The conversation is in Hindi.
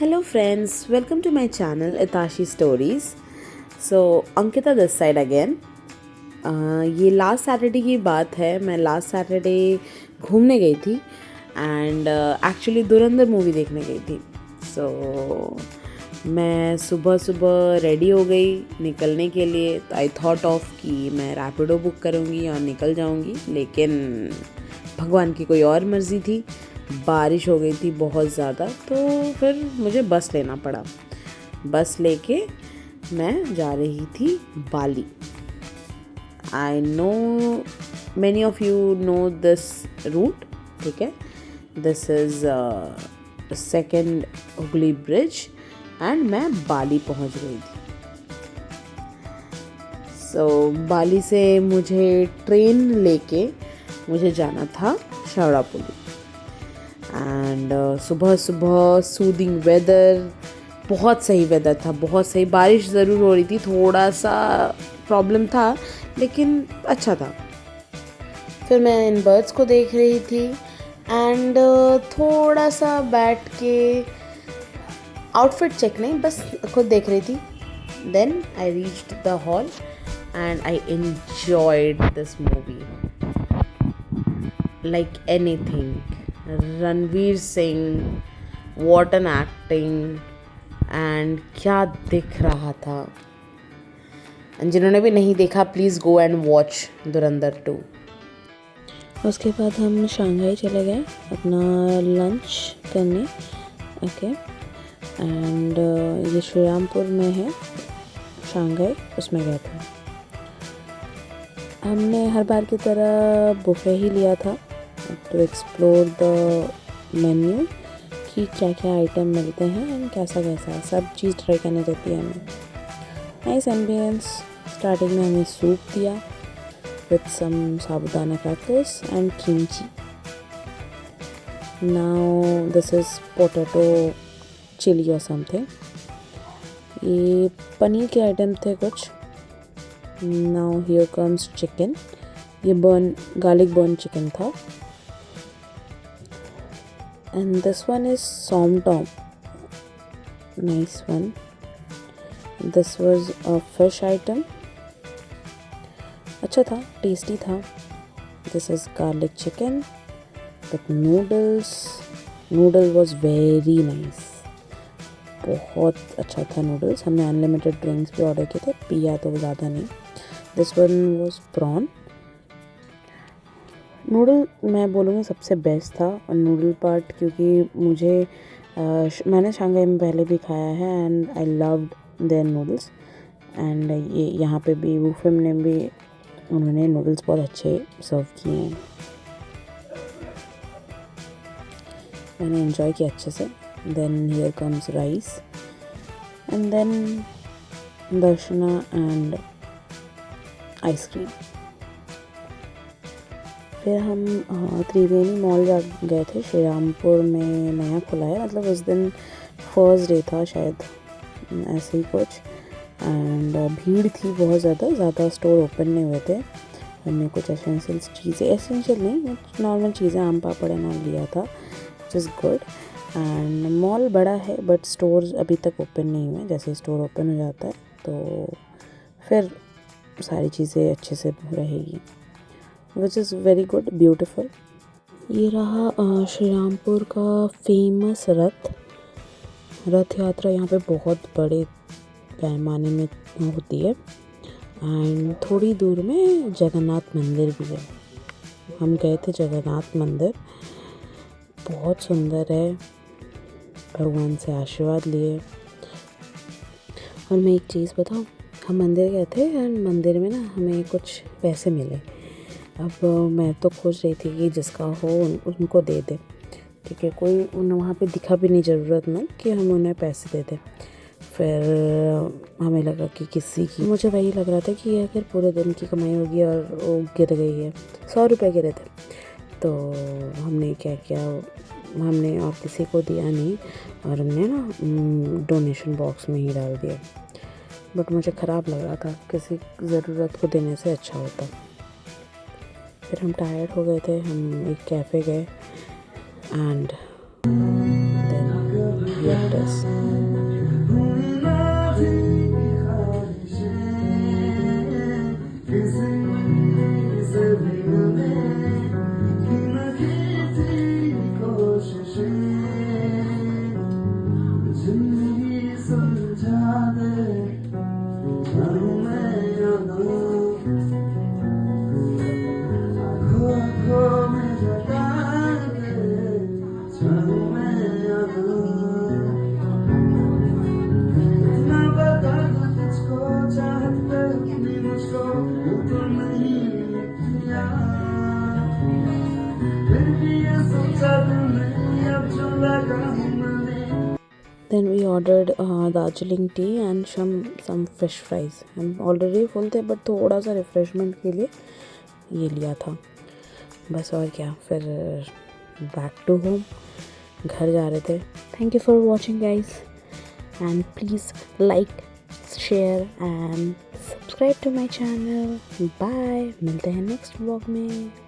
Hello friends, welcome to my channel Itashi Stories. So Ankita this side again. ये लास्ट सैटरडे की बात है. मैं लास्ट सैटरडे घूमने गई थी एंड एक्चुअली धुरंधर मूवी देखने गई थी. मैं सुबह सुबह रेडी हो गई निकलने के लिए. आई थॉट ऑफ कि मैं रैपिडो बुक करूँगी और निकल जाऊँगी, लेकिन भगवान की कोई और मर्ज़ी थी. बारिश हो गई थी बहुत ज़्यादा, तो फिर मुझे बस लेना पड़ा. बस लेके मैं जा रही थी Bally. I know many of you know this route. ठीक है, this is second Hooghly bridge and मैं बाली पहुंच गई थी. बाली से मुझे ट्रेन लेके मुझे जाना था शावड़ापुली. एंड सुबह सुबह सूदिंग वेदर, बहुत सही वेदर था, बहुत सही. बारिश ज़रूर हो रही थी, थोड़ा सा प्रॉब्लम था लेकिन अच्छा था. फिर मैं इन बर्ड्स को देख रही थी एंड थोड़ा सा बैठ के आउटफिट चेक नहीं, बस खुद देख रही थी. Then I reached the hall and I enjoyed this movie like anything. Ranveer Singh, what an acting, and क्या दिख रहा था. जिन्होंने भी नहीं देखा प्लीज़ गो एंड वॉच धुरंधर 2. उसके बाद हम शंघाई चले गए अपना लंच करने. ओके, एंड ये श्रीरामपुर में है शंघाई, उसमें गए थे. हमने हर बार की तरह बुफे ही लिया था टू एक्सप्लोर द मेन्यू कि क्या क्या आइटम मिलते हैं एंड कैसा कैसा सब चीज़ ट्राई करनी रहती है हमें. Nice ambience. स्टार्टिंग में हमें सूप दिया with some sabudana crackers and kimchi. Now this is potato chilli or something. ये पनीर के आइटम थे कुछ. Now here comes chicken. ये गार्लिक बर्न चिकन था. And this one is som tom. Nice one. This was a fish item. अच्छा था, टेस्टी था. This is garlic chicken with noodles. Noodle was very nice. बहुत अच्छा था नूडल्स. हमने अनलिमिटेड ड्रिंक्स भी ऑर्डर किए थे, पिया तो ज़्यादा नहीं. This one was prawn. Noodle मैं बोलूँगी सबसे बेस्ट था. और नूडल पार्ट क्योंकि मैंने शंघाई में पहले भी खाया है and I loved there noodles. And ये यहाँ पे भी वुफे ने भी उन्होंने नूडल्स बहुत अच्छे सर्व किए हैं. मैंने एंजॉय किया अच्छे से. Then here comes rice and then Darshana and ice cream. फिर हम त्रिवेणी मॉल गए थे. श्रीरामपुर में नया खुला है, मतलब उस दिन फर्स्ट डे था शायद, ऐसे ही कुछ. एंड भीड़ थी बहुत ज़्यादा स्टोर ओपन नहीं हुए थे. हमने कुछ एसेंशियल नहीं, नॉर्मल चीज़ें आम पापड़ एंड ऑल लिया था, which is good. And mall बड़ा है बट स्टोर अभी तक ओपन नहीं हुए. जैसे स्टोर ओपन हो जाता है तो फिर सारी चीज़ें अच्छे से रहेगी, which is very good, beautiful. ये रहा श्रीरामपुर का फेमस रथ यात्रा. यहाँ पे बहुत बड़े पैमाने में होती है. एंड थोड़ी दूर में जगन्नाथ मंदिर भी है. हम गए थे जगन्नाथ मंदिर, बहुत सुंदर है. भगवान से आशीर्वाद लिए. और मैं एक चीज़ बताऊँ, हम मंदिर गए थे एंड मंदिर में ना हमें कुछ पैसे मिले. अब मैं तो खोज रही थी कि जिसका हो उनको दे दे. ठीक है, कोई वहाँ पे दिखा भी नहीं ज़रूरत में कि हम उन्हें पैसे दे दें. फिर हमें लगा कि किसी की, मुझे वही लग रहा था कि अगर पूरे दिन की कमाई होगी और वो गिर गई है, 100 रुपये गिरे थे, तो हमने क्या किया, हमने और किसी को दिया नहीं और हमने ना डोनेशन बॉक्स में ही डाल दिया. बट मुझे ख़राब लग रहा था, किसी ज़रूरत को देने से अच्छा होता. फिर हम टायर्ड हो गए थे, हम एक कैफ़े गए and then here it is. Then we ordered Darjeeling tea and some fish fries. हम already full थे but थोड़ा सा refreshment के लिए ये लिया था बस। और क्या, फिर back to home, घर जा रहे थे। Thank you for watching guys and please like, share and subscribe to my channel. Bye, मिलते हैं next vlog में।